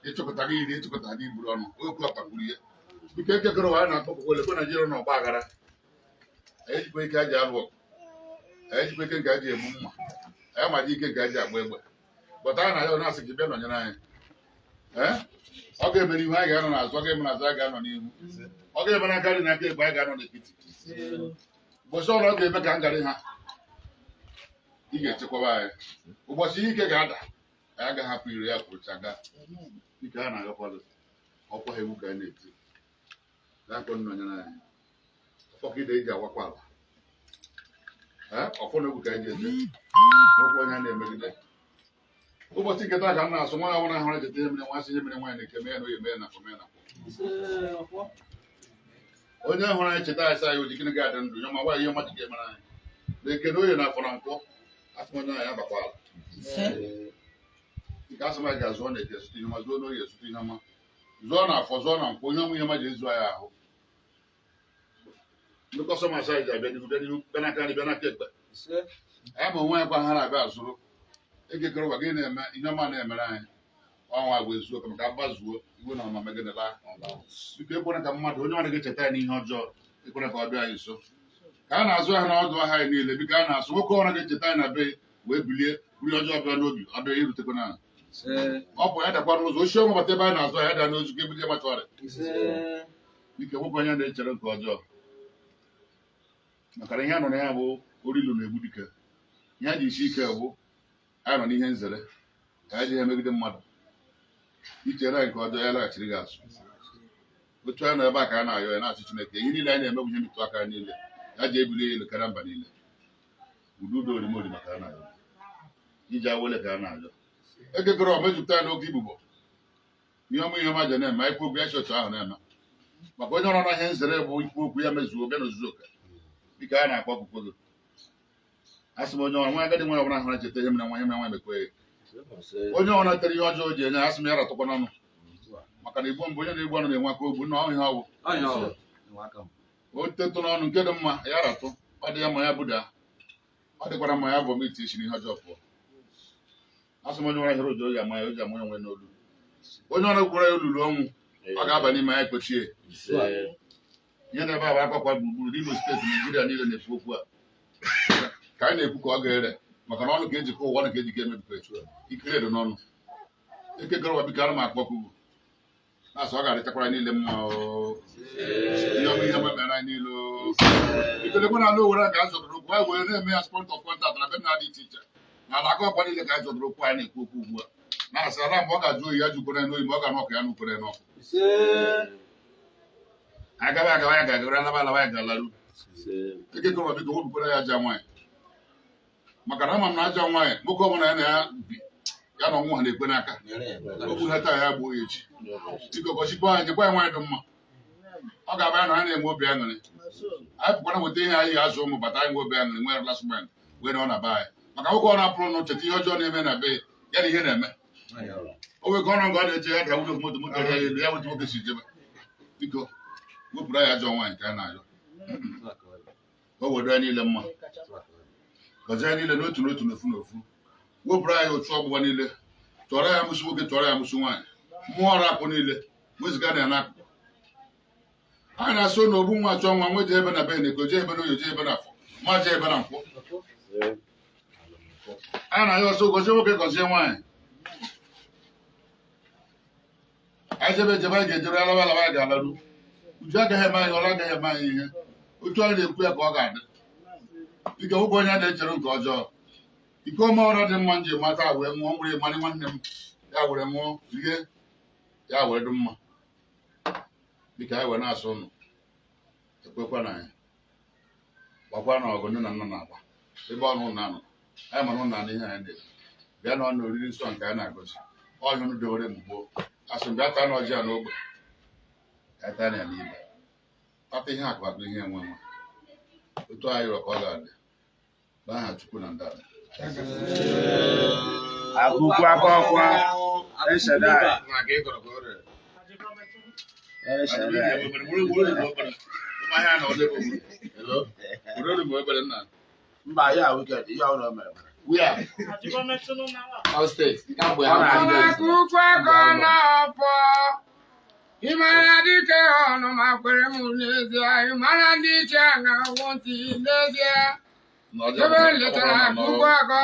ịchọkọta gị iri ịchọkọta gị iburu ọnụ okwu akpagburu ihe ike ekekọrọ anyị na-akpọpụkwa olekwe Naijiria na ọgba aghara ejikwa ike aji alụ ọgụ ejikwa ike nke aji egbu mma anyị maji ike nke aji agba egbe bọta anyị na ya na-asị gị bịa nọnyere anyị ọ ga-emere ihu anyị ga-anọ n'azụ ọ ga-eme n'azụ anyị ga-anọ n'ihu ọ ga-eme n'aka nri na aka egbe anyị ga-anọ n'etiti ụbọchị ọrụ ọ ga-eme ka ngarị ha ị ga-echekwaba anyị ụbọchị ike ga-ada anyị agaghị hapụ iri ya kwụrụcha gaa ike ha na-agakwado ọkwa ha ewu ka anyị na-eti na-akpọ nnọnyere anyị ọfọ ide eji agwakwa ala ọfọ na egwu ka anyị ji eje ọkwa onye a na-emegide ụbọchị nketa ka m na-asụ nwa ya nwere ahụrụ echeta ihe mere nwa sị ihe mere nwaanyị na-eke mee na oyi mee na afọ mee na onye hụrụ anyị cheta anyị sị anyị oji gịnị ga-adị ndụ ya ma nwaanyị ihe mmadụ ga-emere anyị na-eke na oyi na afọ na nkwọ asị onye anyị abakwa ala nke asị anyị ga-azụọ na eke ezute ihe ma zụọ n'oyi ezute ihe ọma zụọ na afọ zụọ na nkwọ onye ọmụ ihe ma ji ezu anyị ahụ ndị kọstọmas anyị ji abịa n'ihu bịa n'ihu bịa n'aka anyị bịa n'aka ekpe anyị ma onwe anyị kwa ha na-abịa azụrụ ekekere ụwa gị na-eme ihe ọma na-emere anyị ọnwa agwa ezuo ka maka agbazuo iwe na ọma megidela biko ekwere ka mmadụ onye ọrụ ga-echeta ya n'ihe ọjọọ ekwere ka ọ bịa anyị nso ka a na-azụ ahịa n'ọdụ ahịa anyị niile biko a na-asụ nwoke ọrụ ga-echeta anyị na be wee bilie buri ọjọọ bịa n'obi ọ bịa irutekwa na ọ bụ ya dakwa n'ụzọ ochi ọnwa bata ebe anyị na-azụ ahịa daa n'ozu ka ebuli machọrị biko nwoke onye na-echere nke ọjọọ maka na ihe a nọ na ya bụ orilu na-egbu dike ihe a ji isi ike bụ anyị nọ n'ihe nzere ka anyị ji ha emegide mmadụ ichere anyị nke ọjọọ ya laghachiri gị azụ otu anyị nọ ebe a ka a na-ayọ ya na-achị Chineke ihe niile anyị na-eme bụ ihe metụ aka niile ya ji ebuli elu karịa mba niile udo orimori maka a na-ayọ iji awele ka a na-ayọ ekekọrọ ọmejupụta ya n'oge igbugbo ihe ọmụ ihe maja na-eme ikwu okwu ya chi otu ahụ na-eme maka onye ọrụ na ihe nzere bụ ikwu okwu ya mezuo bịa n'ozuzu oke dịka a na-akpọ akwụkwọ gị asị m onye ọrụ nwa agadi nwa ọbụla ahụ na-echeta ihe mere nwa nwa mekwe onye ọrụ na-etere ihe ọjọọ ji enye asị m ya ratụkwa n'ọnụ maka na Igbo mbụ onye na-egbu ọnụ na-enwe aka ogbu na ọhụ ihe ọgwụ o tetụ n'ọnụ nke dị mma ya ratụ ọ dị ya ma ya buda ọ dịkwara mma ya vọmiti isi n'ihe ọjọọ pụọ asị m onye ọrụ ahịrị oji oyi ama ya o ji ama onwe n'olu onye ọrụ gwara ya olulu ọnwụ ọ ga-aba n'ime ya ekpochie ihe na-ebe ahụ akwakwa gburugburu n'Imo steeti Naijiria niile na-ekwu okwu a ka anyị na-ekwu ka ọ ga-ere maka na ọnụ ka ejikọ ụwa na ka ejikọ emebikọ ikiri edo n'ọnụ ekekere ụwa biko ara m akpọkụ ugwu na-asụ ọ ga-adịchakwara niile mma ihe ọmụ ihe mere anyị niile ikelekwe na ala Owere ka a zọdoro okwu anyị were na-eme ya spọnt of kọntat na be na dị iche iche na ala aka ọkwa niile ka anyị zọdoro okwu anyị na-ekwu okwu ugbu a na-asị ala mgbe ọ ga-ajụ oyi ya jukwere n'oyi ma ọ ga n'ọkụ ya n'ukwere n'ọkụ agaghị agawa ya ga-agara alaba alaba ya ga-alaru ekekere ụwa biko wepụkwara ya aja nwaanyị maka na ama m na aja nwaanyị nwoke ọbụla ya na ya bi ya na ọnwụ ha na-ekpe n'aka okwu ha taa ya gbuo ya echi biko gọchikwa anyị nyekwa ya nwaanyị dị mma ọ ga-aba ya na ha na-enwe obi aṅụrị anyị pụkwara nweta ihe anyị azụ ụmụ bata anyị nwe obi aṅụrị nwere lasmen wee na ọ na be anyị maka nwoke ọ na-apụrụ nụ cheta ihe ọjọọ na-eme na be ya na ihe na-eme o nwere ka ọrụ nga ọ na-eche ya ga-awụdo moto moto ya elu ya wetu nwoke si jebe biko wepụrụ anyị ajọ nwaanyị ka a na-ayọ o wedo ya niile mma gọzie anyị niile n'otu n'otu n'ofu n'ofu wepụrụ anyị otu ọgbụgba niile chọrọ ya amụsị nwoke chọrọ ya amụsị nwaanyị mmụọ ọrụ akpụ niile weziga na ya n'akụkụ anyị na-asụ na ogbu nwa chọọ nwa nwe je ebe na be na ego je ebe na oyo je ebe na afọ ma je ebe na nkwụ anyị na-ayọ ọsọ gọzie nwoke gọzie nwaanyị anyị jebe ejebe anyị ga-ejere alaba alaba anyị ga-alaru uju agaghị eme anyị ọrụ agaghị eme anyị ihe otu anyị na-ekwu ya ka ọ ga-adị dịka nwoke onye a na-echere nke ọjọọ ike ọma ọrụ dị mma nji mata wee ṅụọ mgbere mmanị nwanne m ya were ṅụọ rie ya were dị mma dịka anyị wee na-asụ ụnụ ekwekwa na anyị gbakwa na ọgụ nne na nna na-agba ebe ọnụ ụnụ anọ anyị mara ụnụ na ihe anyị na-ebu bịa na ọnụ oriri nsọ nke anyị na-agọzi ọhịa ụnụ dewere m gboo asị m bịa taa na ọjị a n'ogbe ya taa na ya n'ibe kpata ihe akụ akụ ihe enwe nwa otu anyị rọ ka ọ ga-adị n'aha Chukwu na ndara Akwụkwọ akọkwa eshedai mba ya weekend ihe ọrụ mere wia all state akwụkwọ akọ na-afọ ịmara dike ọnụ ma kwere m n'ezie ịmara ndị iche na-awụ ntị n'ezie ebe letara ugwu aka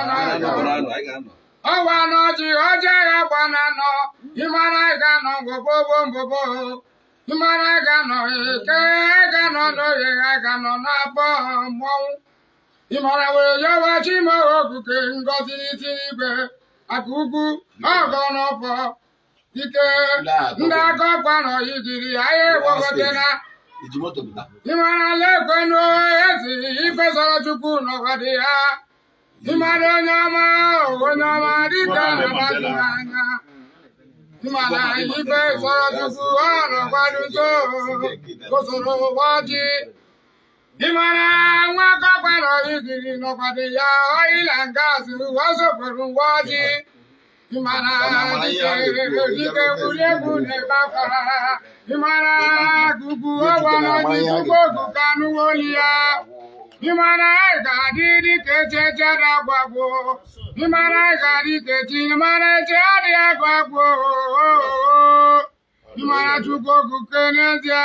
ọgwa n'ọjị ọjọọ ya gbana nọ ịmara ị ga-anọ mbobo mbobo ịmara ị ga-anọ eke ị ga-anọ n'oye ị ga-anọ n'abọ mmọnwụ ịmara were yọwa chimere okuke ngọzi n'isi igwe aka ugwu ọgọ n'ọfọ ike ndị aka ọkwa nọ yigiri ahịa egbogotena ịmara lekwenu ezi ifesara chukwu n'ọgọdị ya ịmara onye ọma dịka na-amasị n'anya ịmara ife sọrọ chukwu ọ nọkwado nso usoro ụbọchị ịmara nwa aka ọkwa nọ yigiri n'ọgọdị ya ọyịla ngazi ọsọpụrụ ngwa ọjị ịmara dike egwuregwu na-ebe akwa ịmara gugu ọgwa n'ọjị tupu ogu ka n'uwoli ya ịmara ị ga-adị dịka echi eche dị agbagbo ịmara ị ga-adị ka echi ịmara echi adịghị agbagbo ịmara chukwu okuke n'ezie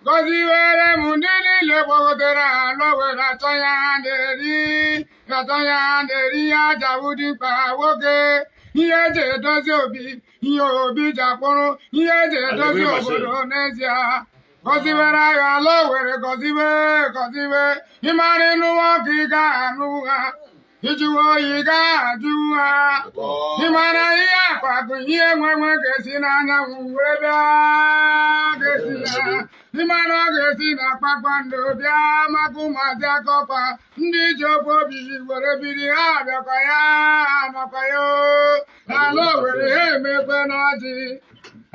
gọzi were m ndị niile gbagotere ala were atọ ya na-eri ya jabụ dịkpa nwoke ihe eji edozi obi ihe obi ji akpụrụ ihe eji edozi obodo n'ezie gọziwere agha ala were gọziwe ịmara ịnụ nwoke ị ga-anụ ha ijuwe oyi ga-ajụ ha ịmara ihe akpagụ ihe nwenwe ga-esi n'anyanwụ wee bịa ga-esi ya ịmara ọ ga-esi na kpakpando bịa maka ụmụazị akọpa ndị ji ofe obi were biri ha bịakwa ya nakwa ya ala were ha emekwe n'ọjị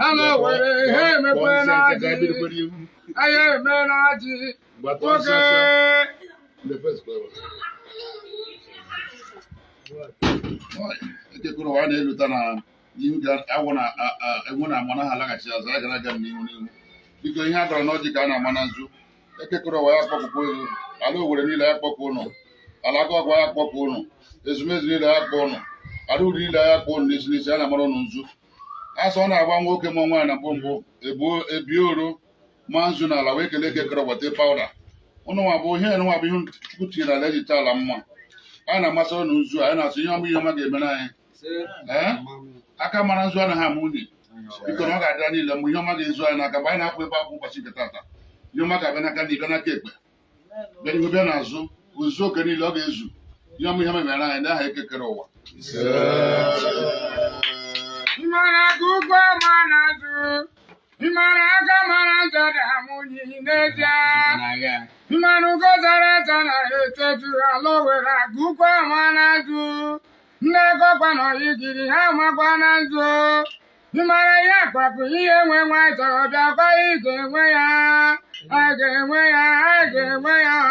ala were ha emekwe n'ọjị anya eme n'ọjị oge ekekọrọ ụwa na-eluta na ihu ga-awụ na enwe na amana ha laghachi azụ a gara aga n'ihu biko ihe a gara n'ọjị ka a na-ama na nzu ekekọrọ ụwa ya kpọpụkwa ego ala owere niile ya kpọpụ ụnụ ala agọgwa ya kpọpụ ụnụ ezumezu niile ya kpọ ụnụ ala uri niile ya kpọ ụnụ n'isi a na-amara ụnụ nzu asọ ọ na-agba nwoke ma nwaanyị na mbụ ebie oro ma nzu na ala wee kelee ekekọrọ weta pawuda ụnụ nwa bụ ihe nwa bụ ihe chukwu tinyere ala eji taa ala mma a na-amasị ọnụ nzu anyị na-asụ ihe ọma ga-emere anyị aka mara nzu anaghị ama unyi biko na ọ ga-adịra niile mgbe ihe ọma ga-ezu anyị n'aka mgbe anyị na-apụ ebe akwụ ụbọchị nke tata ihe ọma ga-abịa n'aka ndị bịa n'aka ekpe bịa n'ihu bịa n'azụ ozuzu oke niile ọ ga-ezu ihe ọma ihe memere anyị ndị aha ekekere ụwa ịmara ka ugwu ọma na-azụ ịmara aka mara nzọ dị amụnyi n'ezie ịmara ugo zara eto na-etetu ala were aka ugwu ọma na-azụ ndị ekọkwa nọ yigiri ha makwa na nzu ịmara ihe akpapụ ihe nwe nwanyị chọrọ bịakwa ị ga-enwe ya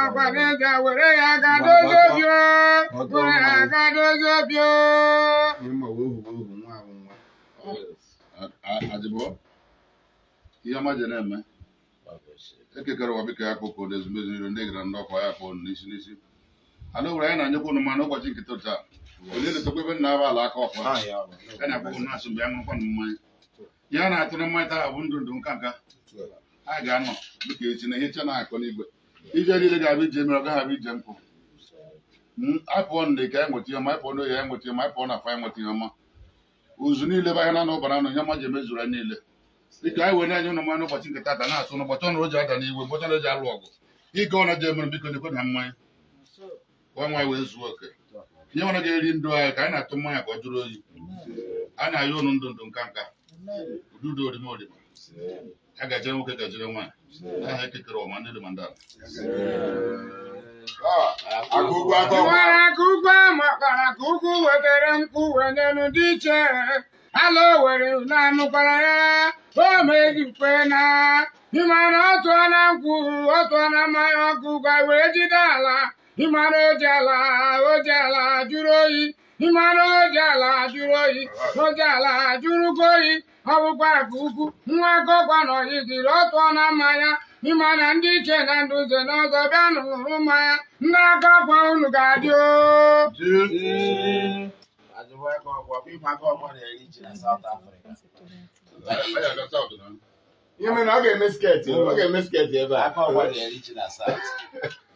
ọkwa n'ezie were ya gadozi obi ajịbọ ihe ọma je na-eme ekekere ụwa biko ya kpọkọ n'ezumezu niile ndị gara ndị ọkwa ya kpọọ n'isi ala owere anyị na-anyekwa ụnụ mana ụbọchị nkịta taa onye letakwa ebe nna aba ala aka ọkwa a na-akpọkọ na-asụ mgbe ya ṅụrụkwa na mmanya ihe a na-atụ na mmanya taa bụ ndụ nka nka anyị ga-anọ dịka echi na ihe cha na-akọ n'igwe ije niile ga-abụ ije mere ọ gaghị abụ ije mpụ apụọ ndị ka anyị nweta ihe ọma ịpụọ n'oyi anyị nweta ihe ọma ịpụọ na afa anyị nweta ihe ọma ụzụ niile bụ ahịa na ụbara nọ ihe ọma ji emezuru anyị niile dịka anyị were anyị ụlọ mmanya n'ụbọchị nke tata na-atụ n'ụbọchị ọnụ o ji ada n'iwe ụbọchị ọnụ o ji alụ ọgụ ịga ọna ji emere biko nekwe na mmanya kwa nwaanyị wee zuo oke ihe nwere ga-eri ndụ anyị ka anyị na-atụ mmanya ka ọ jụrụ oyi a na-ayọ ụnụ ndụ nka nka ududo orima orima a gajere nwoke gajere nwaanyị aha ekekere ọma ndị dị mandala ịmara ka ugwu makara ka ugwu wetara nkwụ wenelu dị iche ala owere na-anụkwara ya o mezikwe na ịmara otu na nkwụ otu na mmanya ọkụ gwa wee jide ala ịmara oji ala jụrụ oyi ịmara oji ala jụrụ oyi oji ala jụrụgo oyi ọ bụkwa ka ukwu nwa gọkwa nọ yigiri otu na mmanya ịmara ndị iche na nduze n'ọzọ bịa n'ụrụ mmanya ndị aka ọkwa unu ga-adị ihe mere ọ ga-eme sketi ebe a aka ọgba na-erichi na South.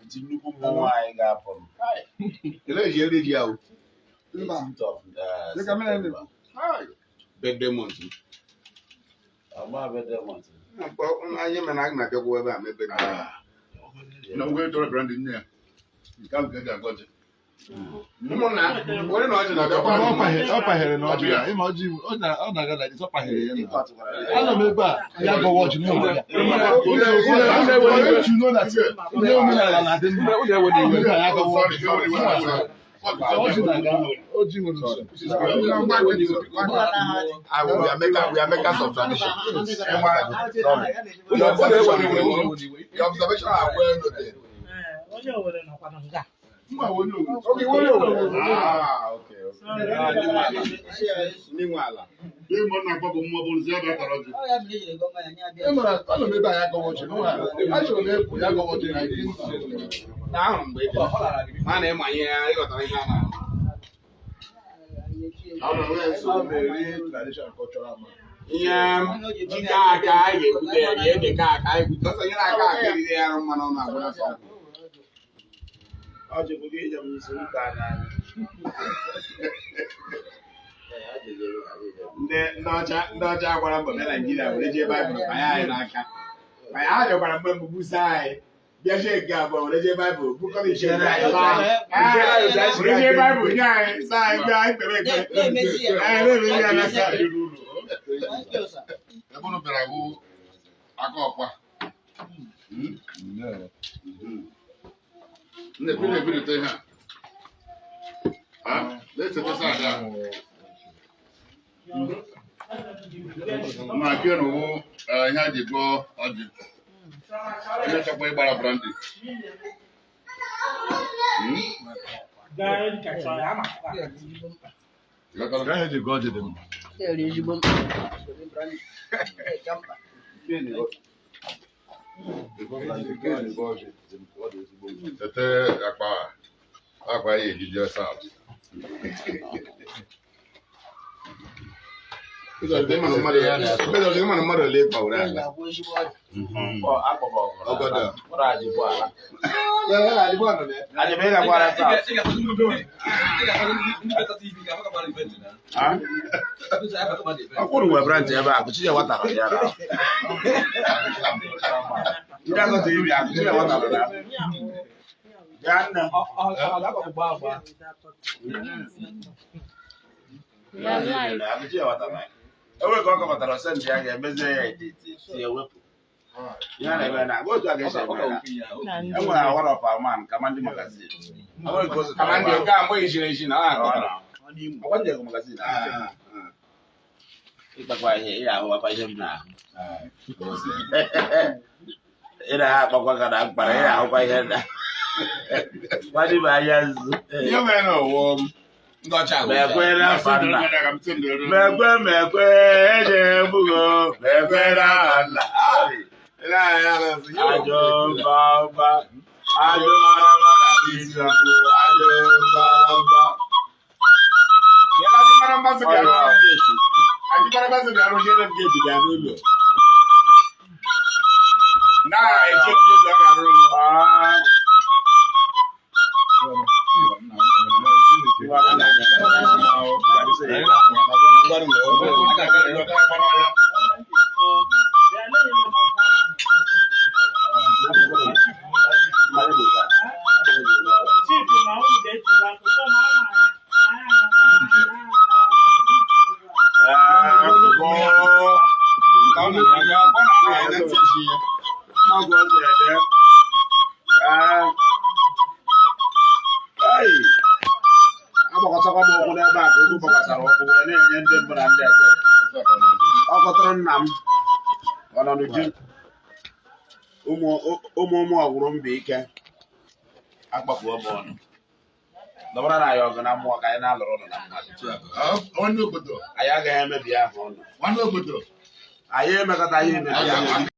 Ntị nnukwu mmọnwụ anyị ga-apụ m. ele ji eri ji ahụ 18th of Dịka mere ndị September. birthday month Ọgba birthday month. anyị mere anyị na-abịagwa ebe a mebe na oge tọrọ brandị nne ya nke ahụ ka eji agọzi ụmụnna were na ọjị na-abịakwa ọ pahere na ọjị ya ịma ọjị ọ na-aga na ọ pahere ya Ịkọ tụkwara ya. ana m ebe a ya gọwa ọjị n'ụlọ ya you know that ndị omenala na-adị mma ya gọwa ọjị ọjị na-aga ọjị nwere usoro we are makers of tradition. Your observation are well noted. Okay, ihe mọ na-akpọ bụ mmụọ bụ nzi ebe a tara ọjị ana m ebe a ya gọwa ọjị achọrọ m ekwu ya gọwa ọjị na ahụ mgbe a na-emanye ya ịghọtara ihe a na ihe ike aka anyị ga-ebute ya ga-ede ka aka anyị bute ọsọ nyere aka aka eriri ya mmanụ na agwa ọsọ Ọjị bụ gị ije m isi ụka n'anya. ndị ọcha gwara mbọ bịa Naijiria were jee baịbụl banye anyị n'aka anyị arịọkwara mgbe mbụ busa anyị bịazie nke abụọ were jee baịbụl bukọrọ ichere were jee baịbụl nye anyị saa anyị bịa anyị kpere ekpere na-emezi ya na saa anyị n'ụlọ ebe unu bịara bụ aka ọkwa na-ebirite ihe a na-esetesa ada na nke na owu ihe a ji gụọ ọjị onye chọkwa ịgbara brandị gaghị eji gụọ ọjị dị mma tete akpa ya ejije South mmadụ ole kpawuru ala Ọgọdọ. Ọrụ ajị bụ ala. Ajị bụ ị ga-agbara South. Ọkwụrụ nwe branch ebe a, akụchi ya watara ya ra. Ndị agọta ibi akụchi ya watara ya. Ya nne. Akụchi ya watara ya. Ewe ka ọ kọpụtara senti ya ga-emezie ya si ewepụ. Ya na-eme na otu a ga-esi eme na. Enwere award of a man, Kamandi magazine. Kamandi nke a mgbe ijiri eji na Ọkwa ndị ego magazine. Ịkpakwa ihe, ị ahụwakwa ihe m na-ahụ. Ị na-akpakwa ka na mkpara, ị na-ahụkwa ihe na. Nwadị bụ anya nzu. ihe mere na owo ndị ọcha Mekwe na fanna. Mekwe, eje ebugo. Mekwe na fanna. Ajọ mbamba. Ajọ mbamba na isi ọkụ. Ajọ mbamba. Adịmara mmasị bịara ojere m geeti bịa n'ụlọ na-eche geeti ọ ga-arụ m agbakọtakwa m okwu n'ebe a ka okwu gbakwasara ọkụ wee na-enye ndị mbụ na ndị ekpere. Ọ kọtụrụ nna m ọ nọ n'uju ụmụ ọgwụrụ mba ike akpakpuo m ọnụ dọbara na ya ọgụ na mmụọ ka anyị na-alụrụ ụlọ na mmadụ nwanne obodo anyị agaghị emebi ahụ ọnụ nwanne obodo anyị emekọtaghị imebi ahụ